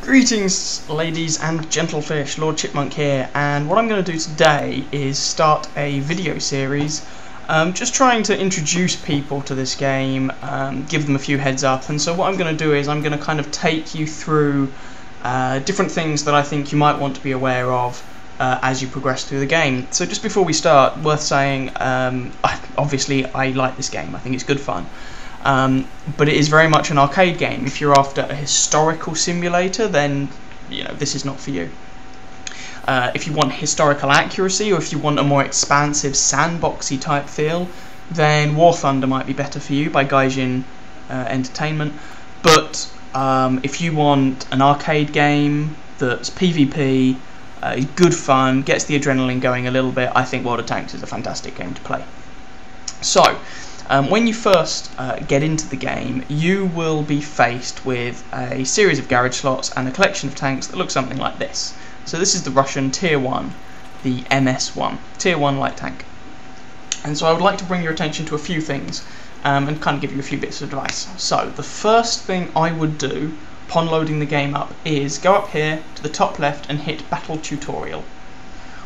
Greetings ladies and gentlefish, Lord Chipmunk here, and what I'm going to do today is start a video series just trying to introduce people to this game, give them a few heads up. And so what I'm going to do is I'm going to kind of take you through different things that I think you might want to be aware of as you progress through the game. So just before we start, worth saying, obviously I like this game, I think it's good fun. But it is very much an arcade game. If you're after a historical simulator, then this is not for you. If you want historical accuracy, or if you want a more expansive sandboxy type feel, then War Thunder might be better for you by Gaijin Entertainment. But if you want an arcade game that's PvP, is good fun, gets the adrenaline going a little bit, I think World of Tanks is a fantastic game to play. So when you first get into the game, you will be faced with a series of garage slots and a collection of tanks that look something like this. So this is the Russian Tier 1, the MS-1, Tier 1 light tank. And so I would like to bring your attention to a few things and kind of give you a few bits of advice. So the first thing I would do upon loading the game up is go up here to the top left and hit Battle Tutorial.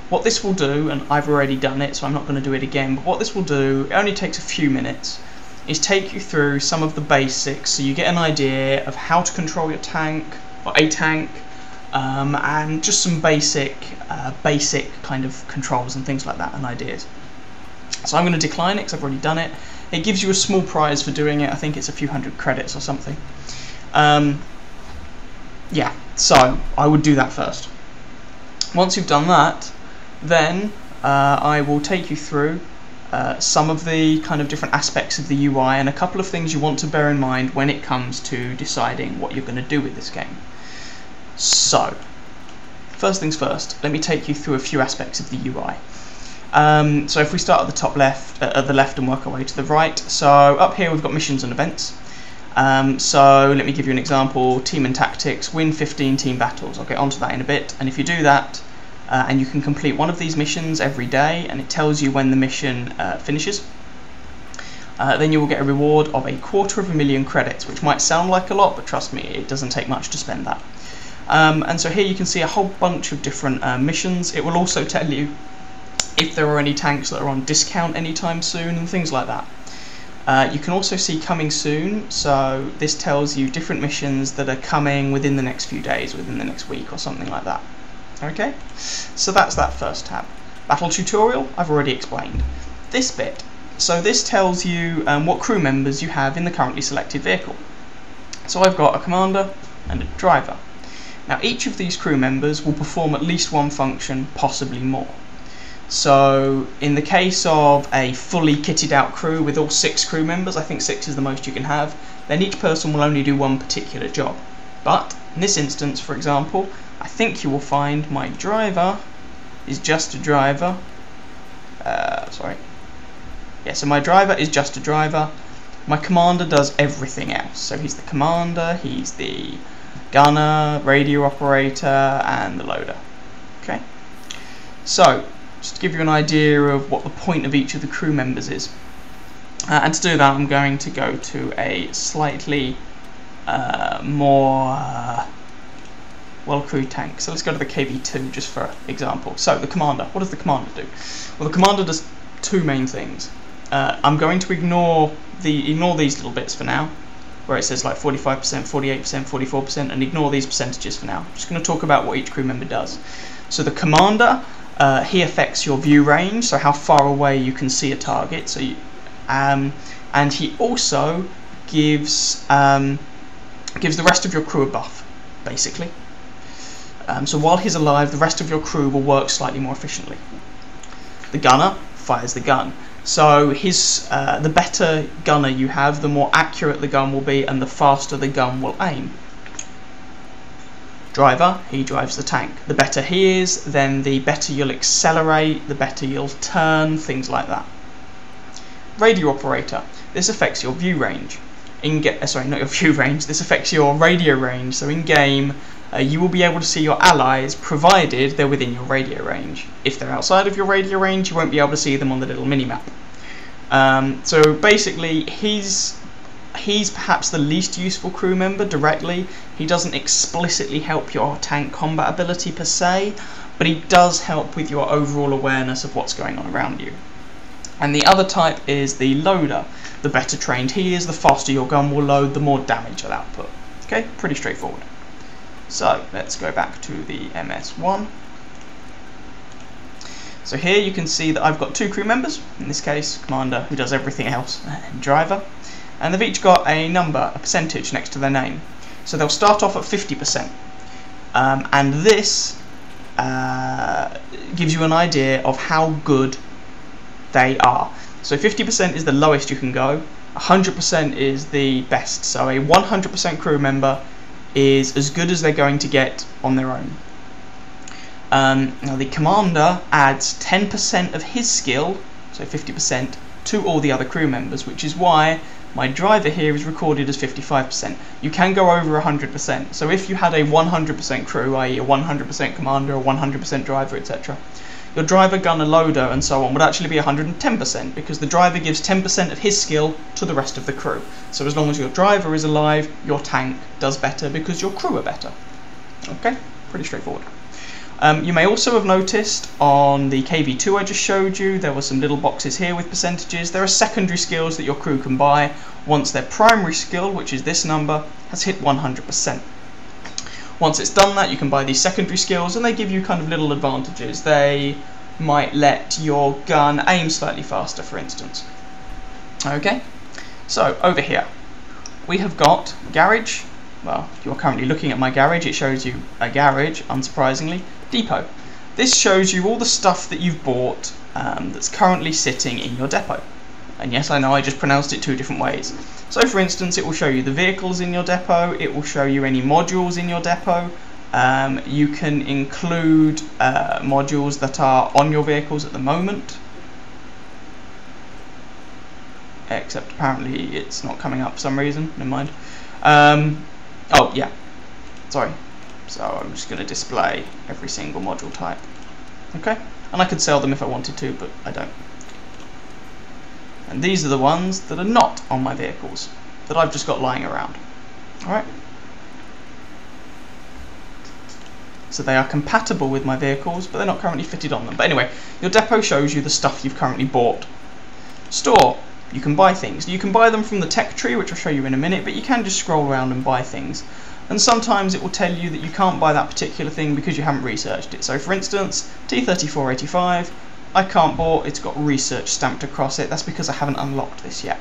What this will do, and I've already done it so I'm not going to do it again, but what this will do, it only takes a few minutes, is take you through some of the basics so you get an idea of how to control your tank, or a tank, and just some basic kind of controls and things like that and ideas. So I'm going to decline it because I've already done it. It gives you a small prize for doing it. I think it's a few hundred credits or something. Yeah, so I would do that first. Once you've done that, then I will take you through some of the kind of different aspects of the UI and a couple of things you want to bear in mind when it comes to deciding what you're going to do with this game. So, first things first, let me take you through a few aspects of the UI. So if we start at the top left, at the left and work our way to the right, so up here we've got missions and events. So let me give you an example: team and tactics, win 15 team battles. I'll get onto that in a bit, and if you do that, and you can complete one of these missions every day, and it tells you when the mission finishes, then you will get a reward of 250,000 credits, which might sound like a lot, but trust me, it doesn't take much to spend that. And so here you can see a whole bunch of different missions. It will also tell you if there are any tanks that are on discount anytime soon and things like that. You can also see coming soon, so this tells you different missions that are coming within the next few days, within the next week or something like that. Okay, so that's that first tab. Battle Tutorial, I've already explained. This bit, so this tells you what crew members you have in the currently selected vehicle. So I've got a commander and a driver. Now each of these crew members will perform at least one function, possibly more. So in the case of a fully kitted out crew with all 6 crew members, I think 6 is the most you can have, then each person will only do one particular job. But in this instance, for example, I think you will find my driver is just a driver. So my driver is just a driver. My commander does everything else. So he's the commander, he's the gunner, radio operator, and the loader. Okay. So just to give you an idea of what the point of each of the crew members is. And to do that, I'm going to go to a slightly more well-crewed tank. So let's go to the KV-2 just for example. So the commander, what does the commander do? Well, the commander does 2 main things. I'm going to ignore these little bits for now, where it says like 45%, 48%, 44%, and ignore these percentages for now. I'm just going to talk about what each crew member does. So the commander, he affects your view range, so how far away you can see a target. So and he also gives the rest of your crew a buff, basically. So while he's alive, the rest of your crew will work slightly more efficiently. The gunner fires the gun. So the better gunner you have, the more accurate the gun will be, and the faster the gun will aim. Driver, he drives the tank. The better he is, then the better you'll accelerate, the better you'll turn, things like that. Radio operator, this affects your view range. Sorry, not your view range, this affects your radio range. So in game, you will be able to see your allies provided they're within your radio range. If they're outside of your radio range, you won't be able to see them on the little mini-map. So basically, his He's perhaps the least useful crew member directly. He doesn't explicitly help your tank combat ability per se, but he does help with your overall awareness of what's going on around you. And the other type is the loader. The better trained he is, the faster your gun will load, the more damage it'll output. Okay, pretty straightforward. So let's go back to the MS1. So here you can see that I've got 2 crew members, in this case commander who does everything else, and driver, and they've each got a number, a percentage next to their name. So they'll start off at 50%, and this gives you an idea of how good they are. So 50% is the lowest you can go, 100% is the best. So a 100% crew member is as good as they're going to get on their own. Now the commander adds 10% of his skill, so 50%, to all the other crew members, which is why my driver here is recorded as 55%. You can go over 100%, so if you had a 100% crew, i.e. a 100% commander, a 100% driver, etc., your driver, gunner, loader, and so on would actually be 110%, because the driver gives 10% of his skill to the rest of the crew. So as long as your driver is alive, your tank does better because your crew are better. Okay, pretty straightforward. You may also have noticed on the KV2 I just showed you, there were some little boxes here with percentages. There are secondary skills that your crew can buy once their primary skill, which is this number, has hit 100%. Once it's done that, you can buy these secondary skills, and they give you kind of little advantages. They might let your gun aim slightly faster, for instance. Okay, so over here we have got garage. Well, you're currently looking at my garage, it shows you a garage, unsurprisingly. Depot. This shows you all the stuff that you've bought that's currently sitting in your depot. And yes, I know I just pronounced it 2 different ways. So for instance, it will show you the vehicles in your depot, it will show you any modules in your depot. You can include modules that are on your vehicles at the moment. Except apparently it's not coming up for some reason, never mind. Oh yeah, sorry. So I'm just going to display every single module type. Okay, and I could sell them if I wanted to, but I don't. And these are the ones that are not on my vehicles, that I've just got lying around. Alright. So they are compatible with my vehicles, but they're not currently fitted on them. But anyway, your depot shows you the stuff you've currently bought. Store. You can buy things. You can buy them from the tech tree, which I'll show you in a minute, but you can just scroll around and buy things. And sometimes it will tell you that you can't buy that particular thing because you haven't researched it. So for instance, T3485, I can't bought, it's got research stamped across it. That's because I haven't unlocked this yet.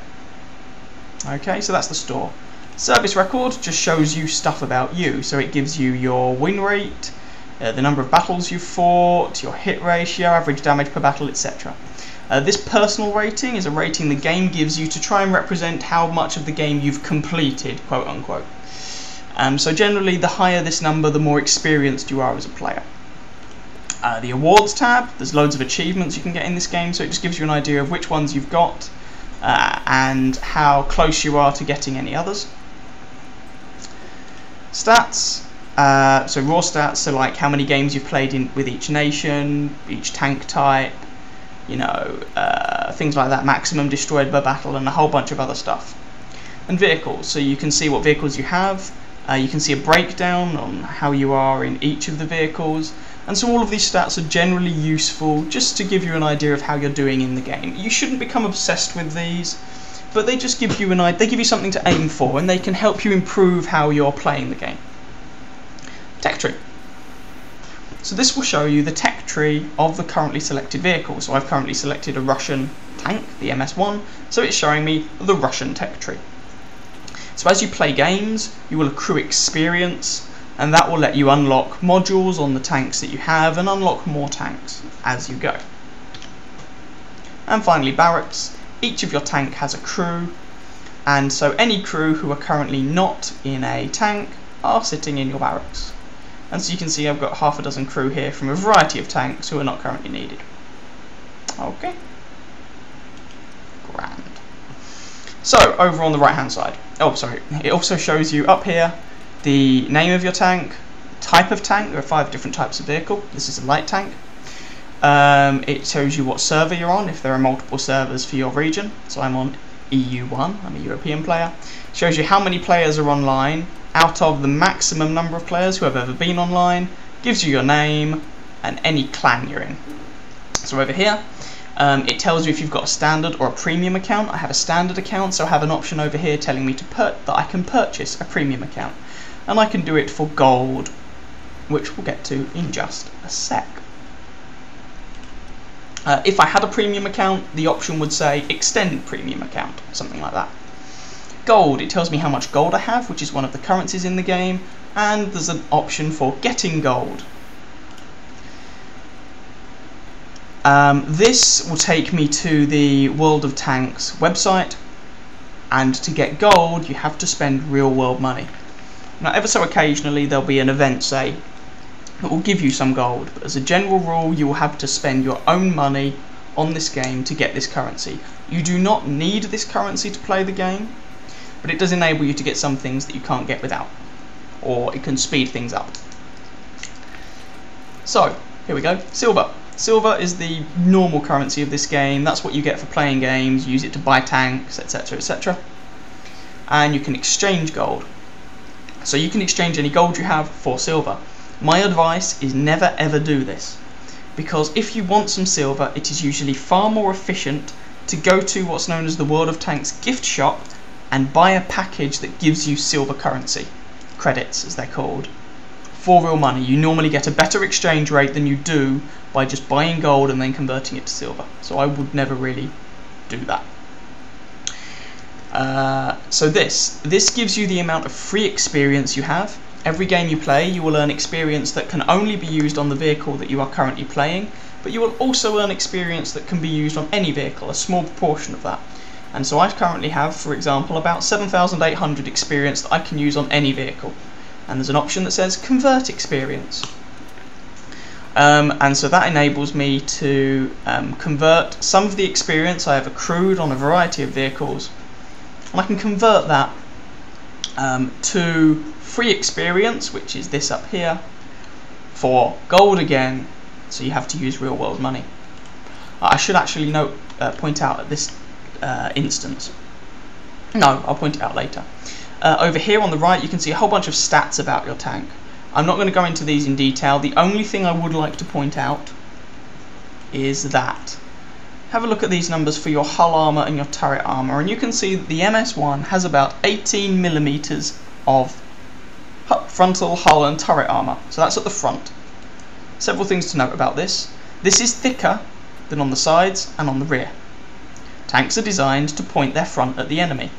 Okay, so that's the store. Service record just shows you stuff about you. So it gives you your win rate, the number of battles you've fought, your hit ratio, average damage per battle, etc. This personal rating is a rating the game gives you to try and represent how much of the game you've completed, quote unquote. So generally, the higher this number, the more experienced you are as a player. The awards tab, there's loads of achievements you can get in this game, so it just gives you an idea of which ones you've got and how close you are to getting any others. Stats, so raw stats, so like how many games you've played in with each nation, each tank type, you know, things like that, maximum destroyed per battle, and a whole bunch of other stuff. And vehicles, so you can see what vehicles you have, you can see a breakdown on how you are in each of the vehicles, and so all of these stats are generally useful just to give you an idea of how you're doing in the game. You shouldn't become obsessed with these, but they just give you they give you something to aim for, and they can help you improve how you're playing the game. Tech tree. So this will show you the tech tree of the currently selected vehicle. So I've currently selected a Russian tank, the MS1, so it's showing me the Russian tech tree. So as you play games, you will accrue experience, and that will let you unlock modules on the tanks that you have and unlock more tanks as you go. And finally, barracks. Each of your tank has a crew, and so any crew who are currently not in a tank are sitting in your barracks. And so you can see I've got half a dozen crew here from a variety of tanks who are not currently needed. Okay. Grand. So, over on the right hand side, oh sorry, it also shows you up here the name of your tank, type of tank. There are 5 different types of vehicle. This is a light tank. It shows you what server you're on, if there are multiple servers for your region. So I'm on EU1, I'm a European player. Shows you how many players are online out of the maximum number of players who have ever been online. Gives you your name and any clan you're in. So over here, it tells you if you've got a standard or a premium account. I have a standard account, so I have an option over here telling me that I can purchase a premium account. And I can do it for gold, which we'll get to in just a sec. If I had a premium account, the option would say extend premium account, something like that. Gold, it tells me how much gold I have, which is one of the currencies in the game, and there's an option for getting gold. This will take me to the World of Tanks website, and to get gold you have to spend real world money. Now ever so occasionally there'll be an event, say, that will give you some gold, but as a general rule you will have to spend your own money on this game to get this currency. You do not need this currency to play the game, but it does enable you to get some things that you can't get without, or it can speed things up. So here we go, silver. Silver is the normal currency of this game. That's what you get for playing games. Use it to buy tanks, etc, etc. And you can exchange gold. So you can exchange any gold you have for silver. My advice is never ever do this, because if you want some silver, it is usually far more efficient to go to what's known as the World of Tanks gift shop and buy a package that gives you silver currency, credits as they're called, for real money. You normally get a better exchange rate than you do by just buying gold and then converting it to silver. So I would never really do that. So this gives you the amount of free experience you have. Every game you play, you will earn experience that can only be used on the vehicle that you are currently playing, but you will also earn experience that can be used on any vehicle, a small proportion of that. And so I currently have, for example, about 7,800 experience that I can use on any vehicle. And there's an option that says convert experience. And so that enables me to convert some of the experience I have accrued on a variety of vehicles, and I can convert that to free experience, which is this up here, for gold again, so you have to use real world money. I should actually point out at this instance. No, I'll point it out later. Over here on the right you can see a whole bunch of stats about your tank. I'm not going to go into these in detail. The only thing I would like to point out is that have a look at these numbers for your hull armor and your turret armor, and you can see that the MS1 has about 18 millimeters of frontal hull and turret armor. So that's at the front. Several things to note about this. This is thicker than on the sides and on the rear. Tanks are designed to point their front at the enemy,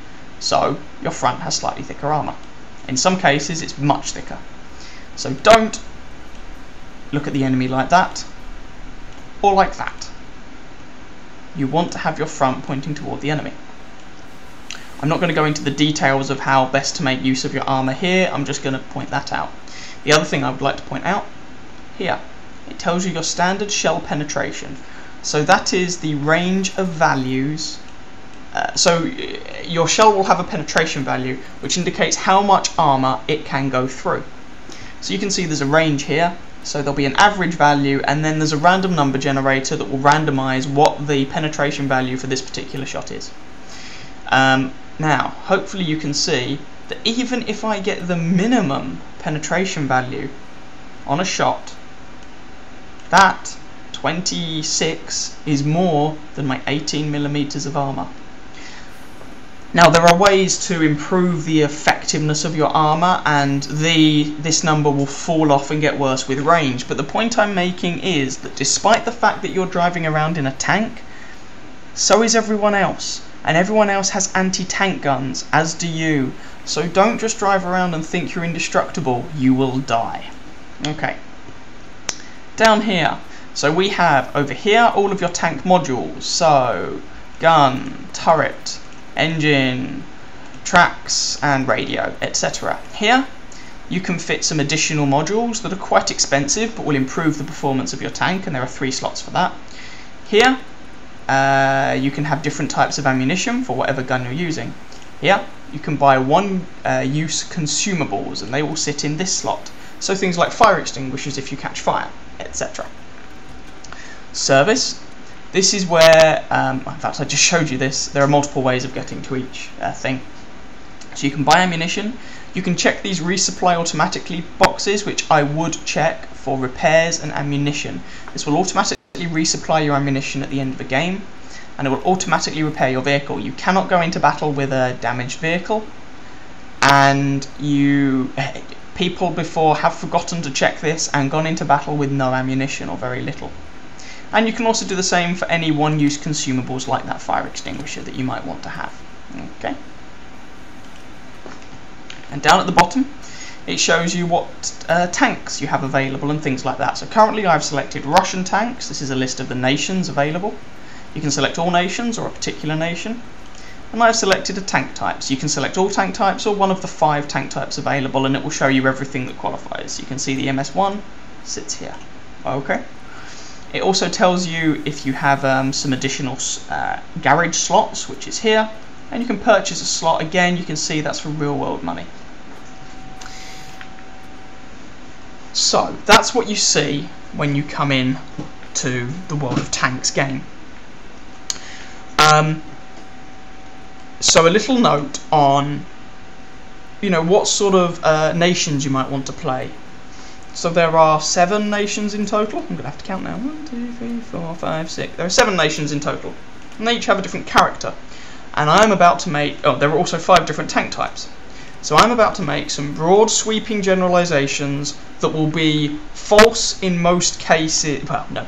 so your front has slightly thicker armor. In some cases it's much thicker. So don't look at the enemy like that, or like that. You want to have your front pointing toward the enemy. I'm not going to go into the details of how best to make use of your armor here, I'm just going to point that out. The other thing I would like to point out, here, it tells you your standard shell penetration. So that is the range of values. So your shell will have a penetration value which indicates how much armor it can go through. So you can see there's a range here, so there'll be an average value, and then there's a random number generator that will randomize what the penetration value for this particular shot is. Now, hopefully you can see that even if I get the minimum penetration value on a shot, that 26 is more than my 18 millimeters of armor. Now there are ways to improve the effectiveness of your armor, and this number will fall off and get worse with range, but the point I'm making is that despite the fact that you're driving around in a tank, so is everyone else, and everyone else has anti-tank guns, as do you, so don't just drive around and think you're indestructible, you will die. Okay, down here, so we have over here all of your tank modules, so gun, turret, engine, tracks and radio, etc. Here you can fit some additional modules that are quite expensive but will improve the performance of your tank, and there are 3 slots for that. Here you can have different types of ammunition for whatever gun you're using. Here you can buy one-use consumables, and they will sit in this slot, so things like fire extinguishers if you catch fire, etc. Service. This is where, in fact I just showed you this, there are multiple ways of getting to each thing. So you can buy ammunition, you can check these resupply automatically boxes, which I would check for repairs and ammunition. This will automatically resupply your ammunition at the end of the game, and it will automatically repair your vehicle. You cannot go into battle with a damaged vehicle, and people before have forgotten to check this and gone into battle with no ammunition or very little. And you can also do the same for any one-use consumables like that fire extinguisher that you might want to have. Okay. And down at the bottom it shows you what tanks you have available and things like that. So currently I've selected Russian tanks. This is a list of the nations available. You can select all nations or a particular nation. And I've selected a tank type. So you can select all tank types or one of the 5 tank types available, and it will show you everything that qualifies. You can see the MS1 sits here. Okay. It also tells you if you have some additional garage slots, which is here, and you can purchase a slot. Again, you can see that's for real world money. So that's what you see when you come in to the World of Tanks game. So a little note on, what sort of nations you might want to play. So there are 7 nations in total. I'm going to have to count now. 1, 2, 3, 4, 5, 6. There are 7 nations in total, and they each have a different character. And I'm about to make... Oh, there are also 5 different tank types. So I'm about to make some broad sweeping generalizations that will be false in most cases. Well, no.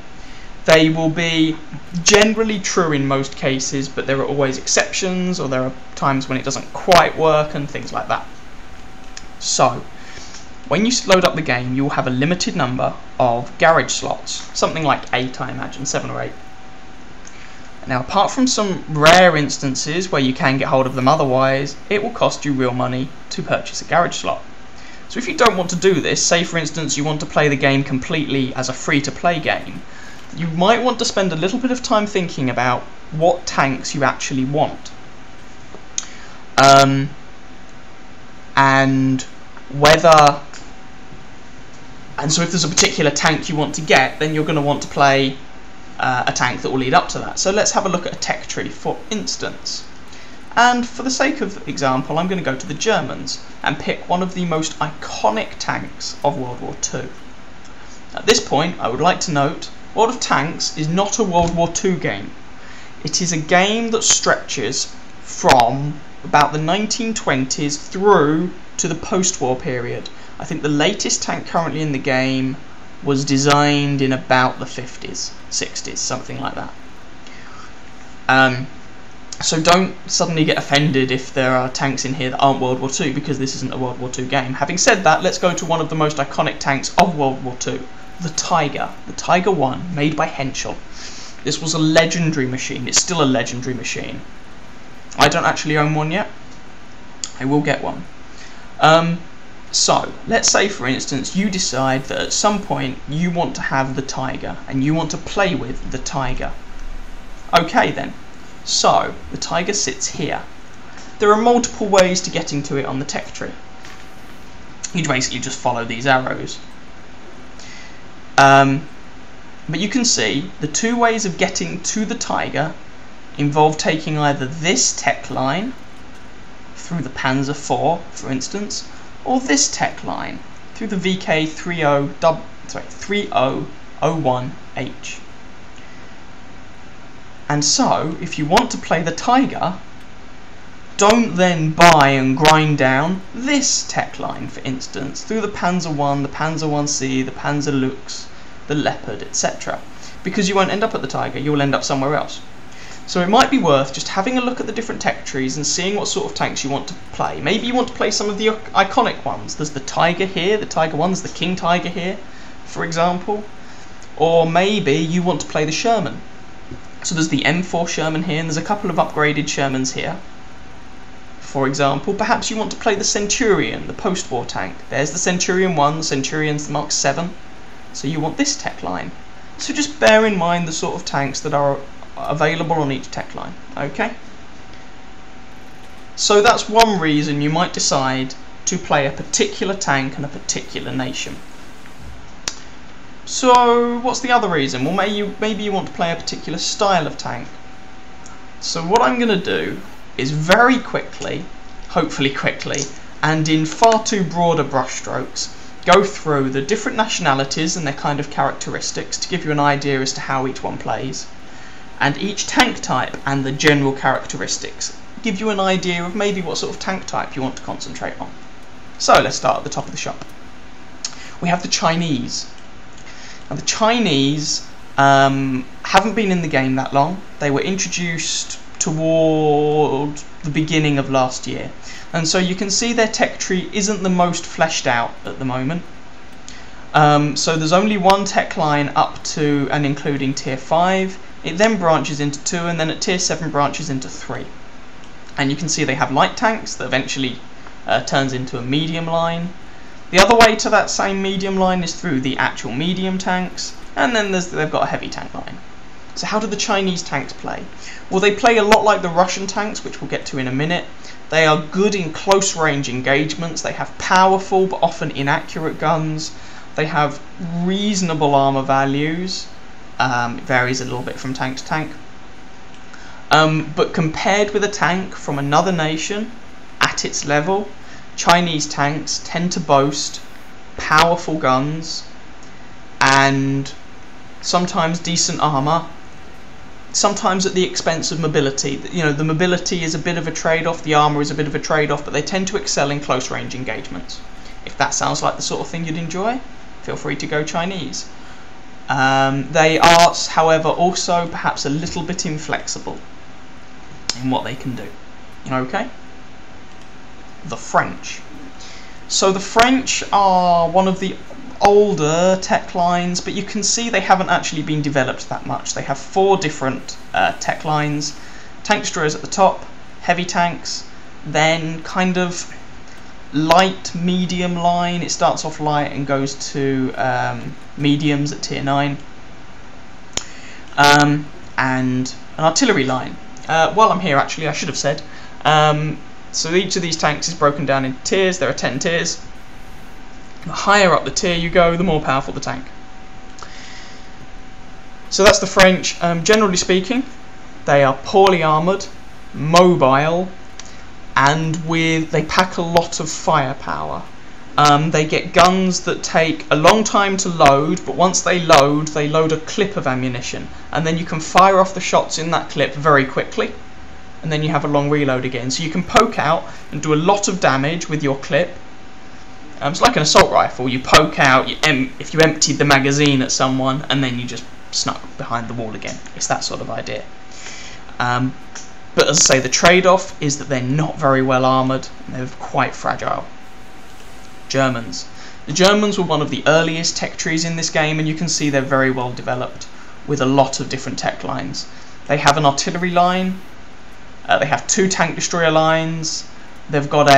They will be generally true in most cases, but there are always exceptions, or there are times when it doesn't quite work and things like that. So, when you load up the game, you'll have a limited number of garage slots. Something like 8, I imagine, 7 or 8. Now, apart from some rare instances where you can get hold of them otherwise, it will cost you real money to purchase a garage slot. So if you don't want to do this, say for instance you want to play the game completely as a free-to-play game, you might want to spend a little bit of time thinking about what tanks you actually want. And so if there's a particular tank you want to get, then you're going to want to play a tank that will lead up to that. So let's have a look at a tech tree, for instance. And for the sake of example, I'm going to go to the Germans and pick one of the most iconic tanks of World War II. At this point, I would like to note, World of Tanks is not a World War II game. It is a game that stretches from about the 1920s through to the post-war period. I think the latest tank currently in the game was designed in about the 50s, 60s, something like that. So don't suddenly get offended if there are tanks in here that aren't World War II, because this isn't a World War II game. Having said that, let's go to one of the most iconic tanks of World War II, the Tiger. The Tiger 1, made by Henschel. This was a legendary machine. It's still a legendary machine. I don't actually own one yet. I will get one. So, let's say for instance you decide that at some point you want to have the Tiger and you want to play with the Tiger. Okay then, so the Tiger sits here. There are multiple ways to getting to it on the tech tree. You basically just follow these arrows. But you can see the 2 ways of getting to the Tiger involve taking either this tech line through the Panzer IV, for instance, or this tech line through the VK 3001H. And so, if you want to play the Tiger, don't then buy and grind down this tech line, for instance, through the Panzer I, the Panzer 1C, the Panzer Lux, the Leopard, etc. Because you won't end up at the Tiger, you will end up somewhere else. So it might be worth just having a look at the different tech trees and seeing what sort of tanks you want to play. Maybe you want to play some of the iconic ones. There's the Tiger here, the Tiger 1, there's the King Tiger here, for example. Or maybe you want to play the Sherman. So there's the M4 Sherman here, and there's a couple of upgraded Shermans here. For example, perhaps you want to play the Centurion, the post-war tank. There's the Centurion 1, the Centurion's the Mark 7. So you want this tech line. So just bear in mind the sort of tanks that are available on each tech line. Okay? So that's one reason you might decide to play a particular tank and a particular nation. So what's the other reason? Well, maybe you want to play a particular style of tank. So what I'm going to do is very quickly hopefully quickly, and in far too broader brushstrokes, go through the different nationalities and their kind of characteristics to give you an idea as to how each one plays, and each tank type and the general characteristics give you an idea of maybe what sort of tank type you want to concentrate on. So let's start at the top of the shop. We have the Chinese. Now the Chinese haven't been in the game that long. They were introduced toward the beginning of last year, and so you can see their tech tree isn't the most fleshed out at the moment. So there's only one tech line up to and including tier 5. It then branches into 2, and then at tier 7 branches into 3. And you can see they have light tanks that eventually turns into a medium line. The other way to that same medium line is through the actual medium tanks, and then they've got a heavy tank line. So how do the Chinese tanks play? Well, they play a lot like the Russian tanks, which we'll get to in a minute. They are good in close range engagements. They have powerful but often inaccurate guns. They have reasonable armor values. It varies a little bit from tank to tank. But compared with a tank from another nation at its level, Chinese tanks tend to boast powerful guns and sometimes decent armor, sometimes at the expense of mobility. You know, the mobility is a bit of a trade-off, the armor is a bit of a trade-off, but they tend to excel in close range engagements. If that sounds like the sort of thing you'd enjoy, feel free to go Chinese. They are, however, also perhaps a little bit inflexible in what they can do. Okay? The French. So the French are one of the older tech lines, but you can see they haven't actually been developed that much. They have 4 different tech lines. Tank destroyers at the top, heavy tanks, then kind of light medium line. It starts off light and goes to mediums at tier 9, and an artillery line. While I'm here, actually, I should have said, so each of these tanks is broken down into tiers. There are 10 tiers. The higher up the tier you go, the more powerful the tank. So that's the French. Generally speaking, they are poorly armoured, mobile, and they pack a lot of firepower. They get guns that take a long time to load, but once they load a clip of ammunition, and then you can fire off the shots in that clip very quickly, and then you have a long reload again. So you can poke out and do a lot of damage with your clip. It's like an assault rifle. You poke out, if you emptied the magazine at someone, and then you just snuck behind the wall again. It's that sort of idea. But as I say, the trade-off is that they're not very well armoured, and they're quite fragile. Germans. The Germans were one of the earliest tech trees in this game, and you can see they're very well developed with a lot of different tech lines. They have an artillery line, they have 2 tank destroyer lines, they've got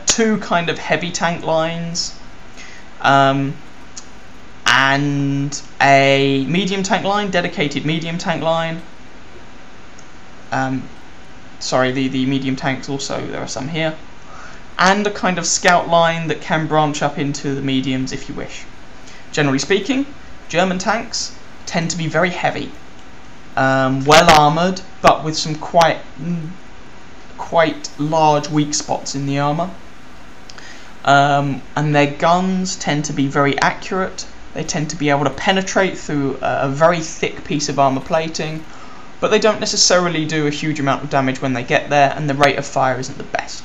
2 kind of heavy tank lines, and a medium tank line, dedicated medium tank line. Sorry, the medium tanks also, there are some here. And a kind of scout line that can branch up into the mediums if you wish. Generally speaking, German tanks tend to be very heavy, well armoured, but with some quite large weak spots in the armour. And their guns tend to be very accurate. They tend to be able to penetrate through a very thick piece of armour plating, but they don't necessarily do a huge amount of damage when they get there, and the rate of fire isn't the best.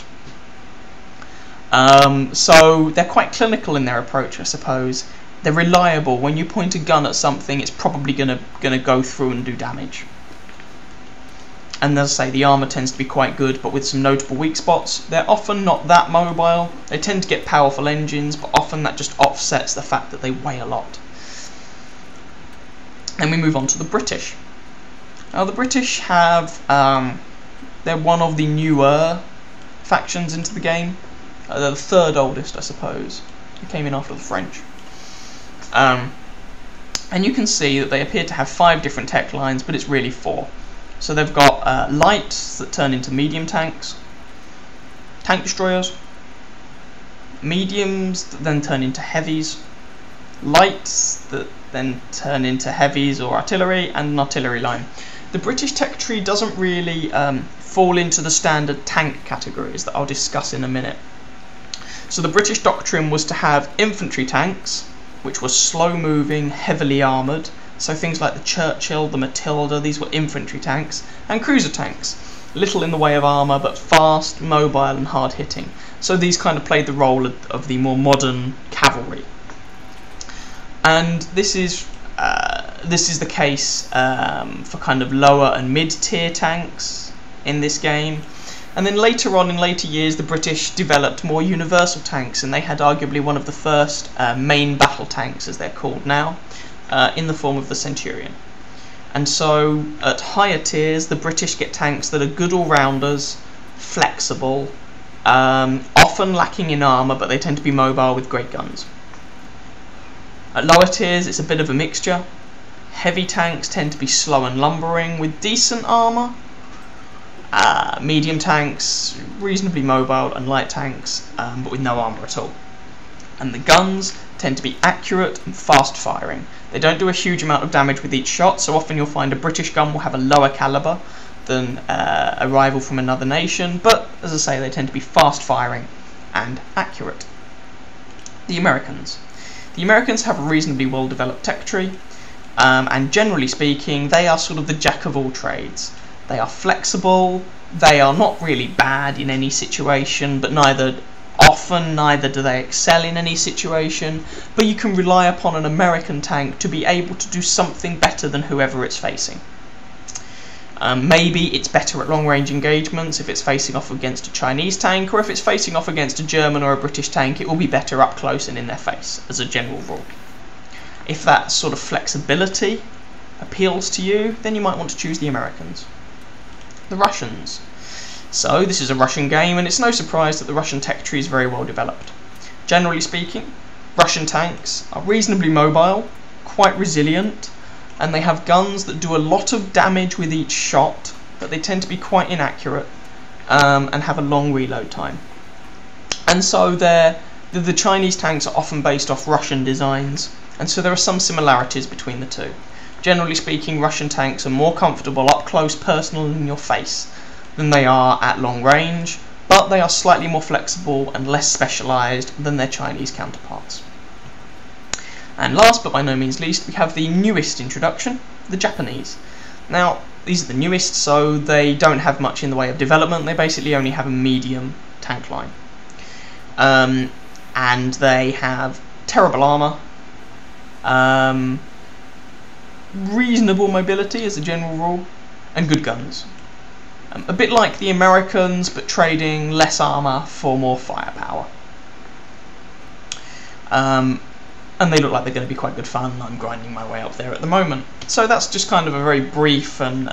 So they're quite clinical in their approach, I suppose. They're reliable. When you point a gun at something, it's probably gonna go through and do damage. And as I say, the armour tends to be quite good, but with some notable weak spots. They're often not that mobile. They tend to get powerful engines, but often that just offsets the fact that they weigh a lot. Then we move on to the British. Now the British have, they're one of the newer factions into the game. They're the 3rd oldest, I suppose. They came in after the French. And you can see that they appear to have 5 different tech lines, but it's really 4. So they've got lights that turn into medium tanks, tank destroyers, mediums that then turn into heavies, lights that then turn into heavies or artillery, and an artillery line. The British tech tree doesn't really fall into the standard tank categories that I'll discuss in a minute. So the British doctrine was to have infantry tanks, which were slow-moving, heavily armoured, so things like the Churchill, the Matilda, these were infantry tanks, and cruiser tanks, little in the way of armour, but fast, mobile and hard-hitting. So these kind of played the role of the more modern cavalry. And this is the case for kind of lower and mid-tier tanks in this game. And then later on, in later years, the British developed more universal tanks, and they had arguably one of the first main battle tanks, as they're called now, in the form of the Centurion. And so, at higher tiers, the British get tanks that are good all-rounders, flexible, often lacking in armour, but they tend to be mobile with great guns. At lower tiers, it's a bit of a mixture. Heavy tanks tend to be slow and lumbering, with decent armour. Medium tanks, reasonably mobile, and light tanks, but with no armour at all. And the guns tend to be accurate and fast firing. They don't do a huge amount of damage with each shot, so often you'll find a British gun will have a lower calibre than a rival from another nation, but as I say, they tend to be fast firing and accurate. The Americans. The Americans have a reasonably well developed tech tree, and generally speaking, they are sort of the jack of all trades. They are flexible, they are not really bad in any situation, but neither do they excel in any situation, but you can rely upon an American tank to be able to do something better than whoever it's facing. Maybe it's better at long-range engagements if it's facing off against a Chinese tank, or if it's facing off against a German or a British tank, it will be better up close and in their face, as a general rule. If that sort of flexibility appeals to you, then you might want to choose the Americans. The Russians. So this is a Russian game, and it's no surprise that the Russian tech tree is very well developed. Generally speaking, Russian tanks are reasonably mobile, quite resilient, and they have guns that do a lot of damage with each shot, but they tend to be quite inaccurate and have a long reload time. And so the Chinese tanks are often based off Russian designs, and so there are some similarities between the two. Generally speaking, Russian tanks are more comfortable up close, personal, in your face than they are at long range, but they are slightly more flexible and less specialised than their Chinese counterparts. And last but by no means least, we have the newest introduction, the Japanese. Now, these are the newest, so they don't have much in the way of development. They basically only have a medium tank line. And they have terrible armour, reasonable mobility as a general rule, and good guns. A bit like the Americans, but trading less armour for more firepower. And they look like they're going to be quite good fun. I'm grinding my way up there at the moment. So that's just kind of a very brief and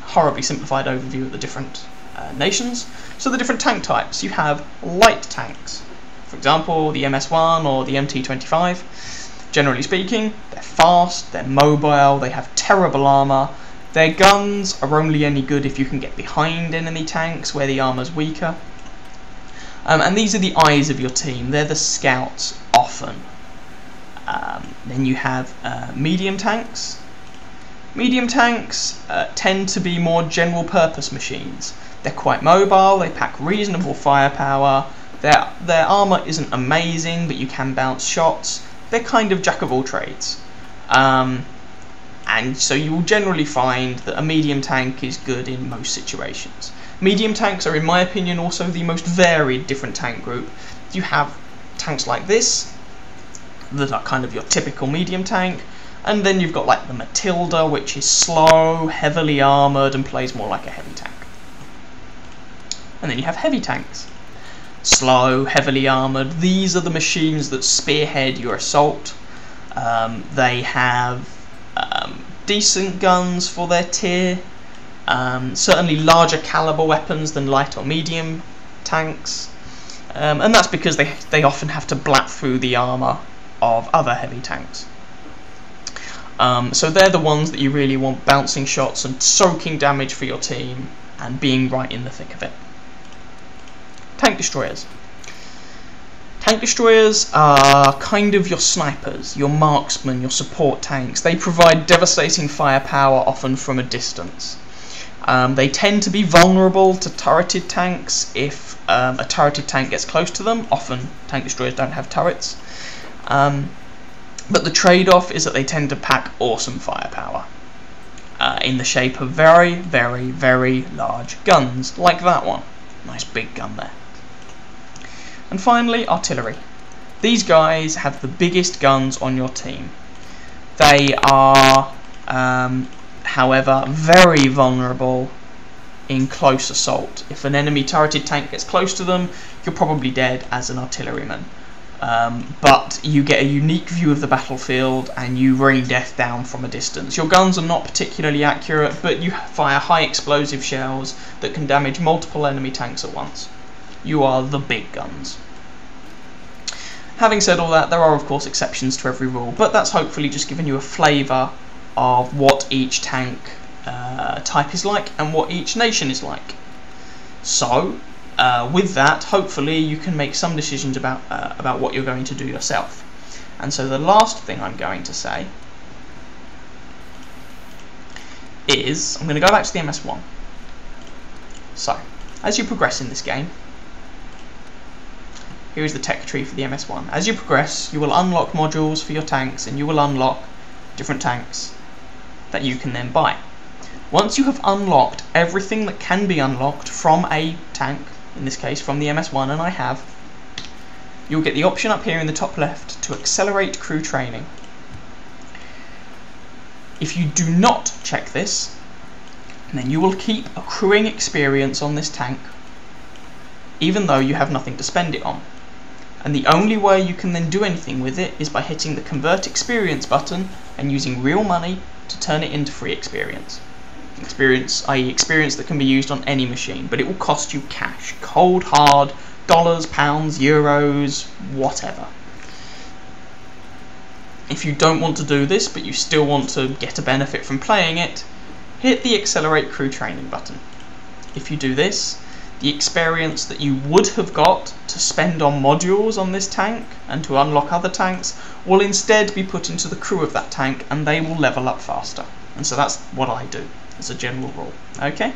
horribly simplified overview of the different nations. So the different tank types. You have light tanks. For example, the MS-1 or the MT-25. Generally speaking, they're fast, they're mobile, they have terrible armour. Their guns are only any good if you can get behind enemy tanks where the armour's weaker. And these are the eyes of your team. They're the scouts, often. Then you have medium tanks. Medium tanks tend to be more general purpose machines. They're quite mobile, they pack reasonable firepower, their armour isn't amazing, but you can bounce shots. They're kind of jack of all trades. And so you will generally find that a medium tank is good in most situations. Medium tanks are, in my opinion, also the most varied different tank group. You have tanks like this, that are kind of your typical medium tank, and then you've got like the Matilda, which is slow, heavily armoured, and plays more like a heavy tank. And then you have heavy tanks. Slow, heavily armoured, these are the machines that spearhead your assault. They have decent guns for their tier, certainly larger caliber weapons than light or medium tanks, and that's because they often have to blat through the armour of other heavy tanks. So they're the ones that you really want bouncing shots and soaking damage for your team and being right in the thick of it. Tank destroyers. Tank destroyers are kind of your snipers, your marksmen, your support tanks. They provide devastating firepower, often from a distance. They tend to be vulnerable to turreted tanks if a turreted tank gets close to them. Often tank destroyers don't have turrets. But the trade-off is that they tend to pack awesome firepower in the shape of very, very, very large guns, like that one. Nice big gun there. And finally, artillery. These guys have the biggest guns on your team. They are, however, very vulnerable in close assault. If an enemy turreted tank gets close to them, you're probably dead as an artilleryman. But you get a unique view of the battlefield and you rain death down from a distance. Your guns are not particularly accurate, but you fire high explosive shells that can damage multiple enemy tanks at once. You are the big guns. Having said all that, there are of course exceptions to every rule, but that's hopefully just given you a flavour of what each tank type is like and what each nation is like. So, with that, hopefully you can make some decisions about what you're going to do yourself. And so the last thing I'm going to say is, I'm going to go back to the MS1. So, as you progress in this game, here is the tech tree for the MS1. As you progress, you will unlock modules for your tanks, and you will unlock different tanks that you can then buy. Once you have unlocked everything that can be unlocked from a tank, in this case from the MS1, and I have, you'll get the option up here in the top left to accelerate crew training. If you do not check this, then you will keep accruing experience on this tank, even though you have nothing to spend it on. And the only way you can then do anything with it is by hitting the convert experience button and using real money to turn it into free experience. Experience, i.e. experience that can be used on any machine, but it will cost you cash, cold hard, dollars, pounds, euros, whatever. If you don't want to do this, but you still want to get a benefit from playing it, hit the accelerate crew training button. If you do this, the experience that you would have got to spend on modules on this tank and to unlock other tanks will instead be put into the crew of that tank, and they will level up faster. And so that's what I do as a general rule. Okay?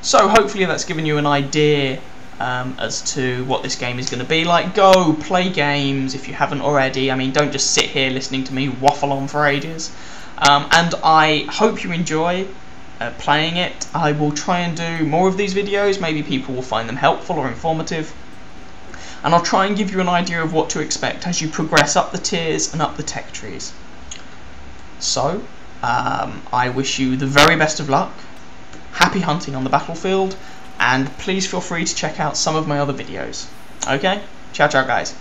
So hopefully that's given you an idea as to what this game is going to be like. Go play games if you haven't already. I mean, don't just sit here listening to me waffle on for ages. And I hope you enjoy playing it. I will try and do more of these videos. Maybe people will find them helpful or informative. And I'll try and give you an idea of what to expect as you progress up the tiers and up the tech trees. So, I wish you the very best of luck, happy hunting on the battlefield, and please feel free to check out some of my other videos. Okay? Ciao ciao guys.